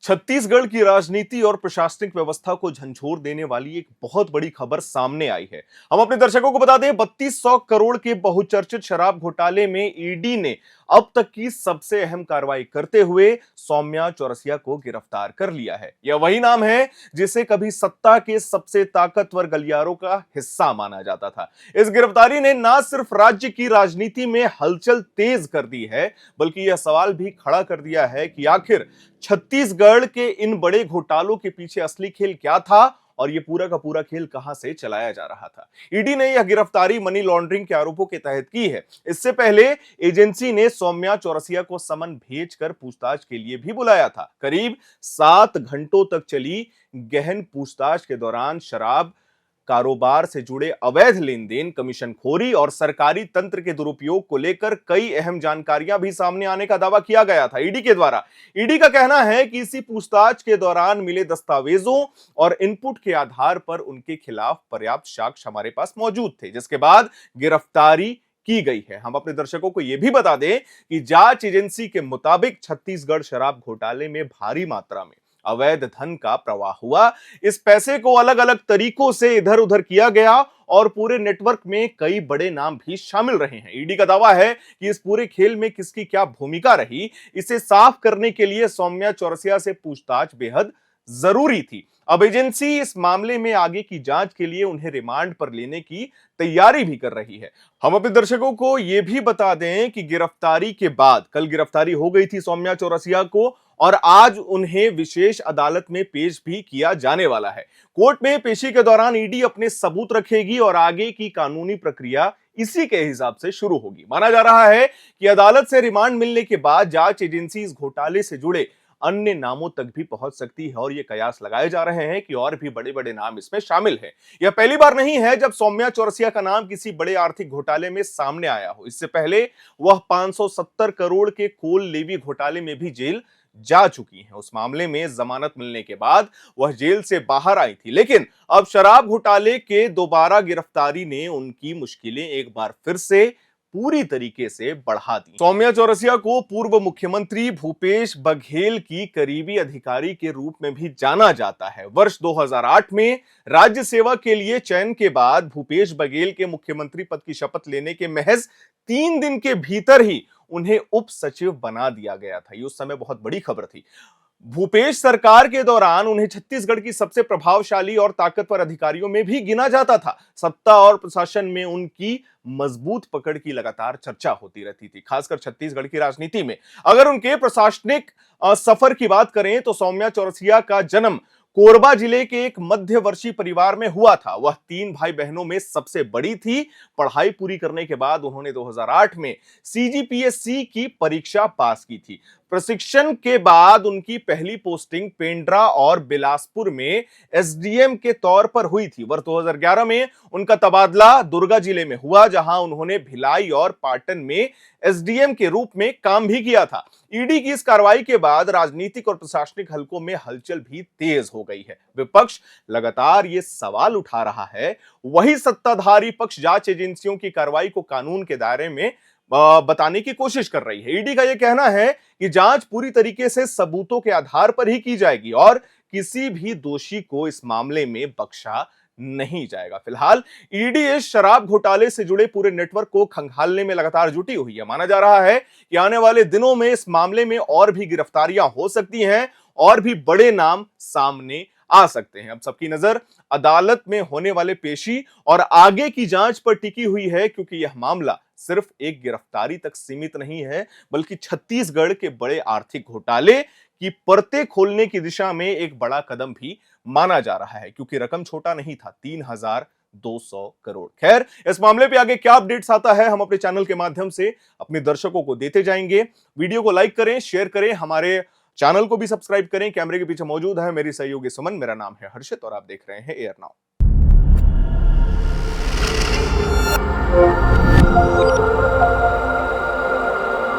छत्तीसगढ़ की राजनीति और प्रशासनिक व्यवस्था को झंझोर देने वाली एक बहुत बड़ी खबर सामने आई है। हम अपने दर्शकों को बता दें, 3200 करोड़ के बहुचर्चित शराब घोटाले में ईडी ने अब तक की सबसे अहम कार्रवाई करते हुए सौम्या चौरसिया को गिरफ्तार कर लिया है। यह वही नाम है जिसे कभी सत्ता के सबसे ताकतवर गलियारों का हिस्सा माना जाता था। इस गिरफ्तारी ने न सिर्फ राज्य की राजनीति में हलचल तेज कर दी है, बल्कि यह सवाल भी खड़ा कर दिया है कि आखिर छत्तीसगढ़ के इन बड़े घोटालों के पीछे असली खेल क्या था और ये पूरा का पूरा खेल कहां से चलाया जा रहा था। ईडी ने यह गिरफ्तारी मनी लॉन्ड्रिंग के आरोपों के तहत की है। इससे पहले एजेंसी ने सौम्या चौरसिया को समन भेजकर पूछताछ के लिए भी बुलाया था। करीब 7 घंटों तक चली गहन पूछताछ के दौरान शराब कारोबार से जुड़े अवैध लेन देन, कमीशनखोरी और सरकारी तंत्र के दुरुपयोग को लेकर कई अहम जानकारियां भी सामने आने का दावा किया गया था ईडी के द्वारा। ईडी का कहना है कि इसी पूछताछ के दौरान मिले दस्तावेजों और इनपुट के आधार पर उनके खिलाफ पर्याप्त साक्ष्य हमारे पास मौजूद थे, जिसके बाद गिरफ्तारी की गई है। हम अपने दर्शकों को यह भी बता दें कि जांच एजेंसी के मुताबिक छत्तीसगढ़ शराब घोटाले में भारी मात्रा में अवैध धन का प्रवाह हुआ। इस पैसे को अलग अलग तरीकों से इधर उधर किया गया और पूरे नेटवर्क में कई बड़े नाम भी शामिल रहे हैं। ईडी का दावा है कि इस पूरे खेल में किसकी क्या भूमिका रही, इसे साफ करने के लिए सौम्या चौरसिया से पूछताछ बेहद जरूरी थी। अब एजेंसी इस मामले में आगे की जांच के लिए उन्हें रिमांड पर लेने की तैयारी भी कर रही है। हम अपने दर्शकों को यह भी बता दें कि गिरफ्तारी के बाद, कल गिरफ्तारी हो गई थी सौम्या चौरसिया को और आज उन्हें विशेष अदालत में पेश भी किया जाने वाला है। कोर्ट में पेशी के दौरान ईडी अपने सबूत रखेगी और आगे की कानूनी प्रक्रिया इसी के हिसाब से शुरू होगी। माना जा रहा है कि अदालत से रिमांड मिलने के बाद जांच एजेंसी इस घोटाले से जुड़े अन्य नामों तक भी पहुंच सकती है और ये कयास लगाए जा रहे हैं कि और भी बड़े बड़े नाम इसमें शामिल हैं। यह पहली बार नहीं है जब सौम्या चौरसिया का नाम किसी बड़े आर्थिक घोटाले में सामने आया हो। इससे पहले वह 570 करोड़ के कोल लेवी घोटाले में भी जेल जा चुकी हैं। उस मामले में जमानत मिलने के बाद वह जेल से बाहर आई थी, लेकिन अब शराब घोटाले के दोबारा गिरफ्तारी ने उनकी मुश्किलें एक बार फिर से पूरी तरीके से बढ़ा दी। सौम्या चौरसिया को पूर्व मुख्यमंत्री भूपेश बघेल की करीबी अधिकारी के रूप में भी जाना जाता है। वर्ष 2008 में राज्य सेवा के लिए चयन के बाद भूपेश बघेल के मुख्यमंत्री पद की शपथ लेने के महज 3 दिन के भीतर ही उन्हें उप सचिव बना दिया गया था। ये उस समय बहुत बड़ी खबर थी। भूपेश सरकार के दौरान उन्हें छत्तीसगढ़ की सबसे प्रभावशाली और ताकतवर अधिकारियों में भी गिना जाता था। सत्ता और प्रशासन में उनकी मजबूत पकड़ की लगातार चर्चा होती रहती थी, खासकर छत्तीसगढ़ की राजनीति में। अगर उनके प्रशासनिक सफर की बात करें तो सौम्या चौरसिया का जन्म कोरबा जिले के एक मध्यवर्षीय परिवार में हुआ था। वह 3 भाई बहनों में सबसे बड़ी थी। पढ़ाई पूरी करने के बाद उन्होंने 2008 में सीजीपीएससी की परीक्षा पास की थी। प्रशिक्षण के बाद उनकी पहली पोस्टिंग पेंड्रा और बिलासपुर में एसडीएम के तौर पर हुई थी। वर्ष 2011 में उनका तबादला दुर्गा जिले में हुआ, जहां उन्होंने भिलाई और पाटन में एसडीएम के रूप में काम भी किया था। ईडी की इस कार्रवाई के बाद राजनीतिक और प्रशासनिक हलकों में हलचल भी तेज हो गई है। विपक्ष लगातार ये सवाल उठा रहा है, वही सत्ताधारी पक्ष जांच एजेंसियों की कार्रवाई को कानून के दायरे में बताने की कोशिश कर रही है। ईडी का यह कहना है कि जांच पूरी तरीके से सबूतों के आधार पर ही की जाएगी और किसी भी दोषी को इस मामले में बख्शा नहीं जाएगा। फिलहाल ईडी इस शराब घोटाले से जुड़े पूरे नेटवर्क को खंगालने में लगातार जुटी हुई है। माना जा रहा है कि आने वाले दिनों में इस मामले में और भी गिरफ्तारियां हो सकती हैं और भी बड़े नाम सामने आ सकते हैं। अब सबकी नजर अदालत में होने वाले पेशी और आगे की जांच पर टिकी हुई है, क्योंकि यह मामला सिर्फ एक गिरफ्तारी तक सीमित नहीं है, बल्कि छत्तीसगढ़ के बड़े आर्थिक घोटाले की परतें खोलने की दिशा में एक बड़ा कदम भी माना जा रहा है, क्योंकि रकम छोटा नहीं था, 3200 करोड़। खैर, इस मामले पे आगे क्या अपडेट्स आता है हम अपने चैनल के माध्यम से अपने दर्शकों को देते जाएंगे। वीडियो को लाइक करें, शेयर करें, हमारे चैनल को भी सब्सक्राइब करें। कैमरे के पीछे मौजूद है मेरी सहयोगी सुमन, मेरा नाम है हर्षित और आप देख रहे हैं एयर नाउ।